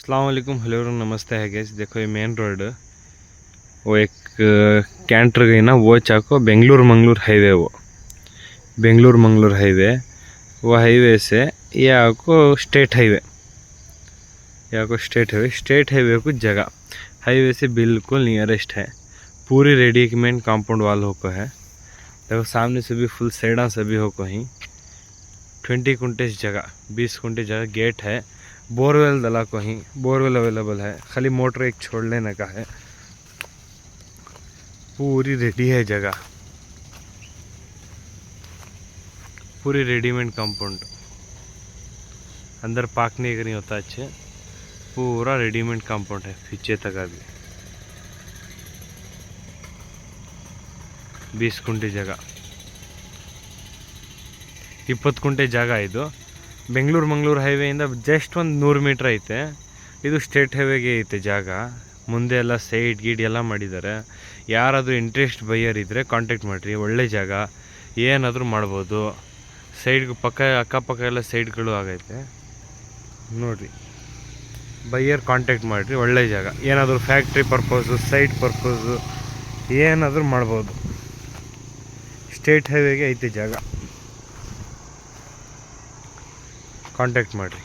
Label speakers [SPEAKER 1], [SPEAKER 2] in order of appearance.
[SPEAKER 1] अस्सलाम वालेकुम, हेलो नमस्ते है गैस। देखो ये मेन रोड, वो एक कैंटर गई ना, वो चाको बेंगलुरु मंगलूर हाईवे, वो बेंगलुरु मंगलूर हाईवे, वो हाईवे से ये आपको स्टेट हाईवे कुछ जगह हाईवे से बिल्कुल नियरेस्ट है। पूरी रेडीमेड कंपाउंड वाल होको है। देखो सामने से भी फुल सेडा से भी होको ही 20 कुंटेज जगह, 20 कुंटे जगह गेट है। बोरवेल दला को ही बोरवेल अवेलेबल है, खाली मोटर एक छोड़ लेने का है। पूरी रेडी है जगह, पूरी रेडीमेड कंपाउंड, अंदर पार्क नहीं करनी होता अच्छे। पूरा रेडीमेड कंपाउंड है पीछे तक। अभी 20 ಕುಂಟೆ ಜಾಗ, 20 ಕುಂಟೆ ಜಾಗ ಇದು ಬೆಂಗಳೂರು ಮಂಗಳೂರು ಹೈವೇಯಿಂದ ಜಸ್ಟ್ ಒಂದು 100 ಮೀಟ್ರ್ ಐತೆ. ಇದು ಸ್ಟೇಟ್ ಹೈವೇಗೆ ಐತೆ ಜಾಗ. ಮುಂದೆ ಎಲ್ಲ ಸೈಡ್ ಗೀಡ್ ಎಲ್ಲ ಮಾಡಿದ್ದಾರೆ. ಯಾರಾದರೂ ಇಂಟ್ರೆಸ್ಟ್ ಬೈಯರ್ ಇದ್ದರೆ ಕಾಂಟ್ಯಾಕ್ಟ್ ಮಾಡಿರಿ, ಒಳ್ಳೆ ಜಾಗ, ಏನಾದರೂ ಮಾಡ್ಬೋದು. ಸೈಡ್ಗೆ ಅಕ್ಕಪಕ್ಕ ಎಲ್ಲ ಸೈಡ್ಗಳು ಆಗೈತೆ ನೋಡಿರಿ. ಬೈಯರ್ ಕಾಂಟ್ಯಾಕ್ಟ್ ಮಾಡಿರಿ, ಒಳ್ಳೆ ಜಾಗ. ಏನಾದರೂ ಫ್ಯಾಕ್ಟ್ರಿ ಪರ್ಪಸು, ಸೈಟ್ ಪರ್ಪಸು ಏನಾದರೂ ಮಾಡ್ಬೋದು. ಸ್ಟೇಟ್ ಹೈವೇಗೆ ಐತೆ ಜಾಗ, ಕಾಂಟ್ಯಾಕ್ಟ್ ಮಾಡಿರಿ.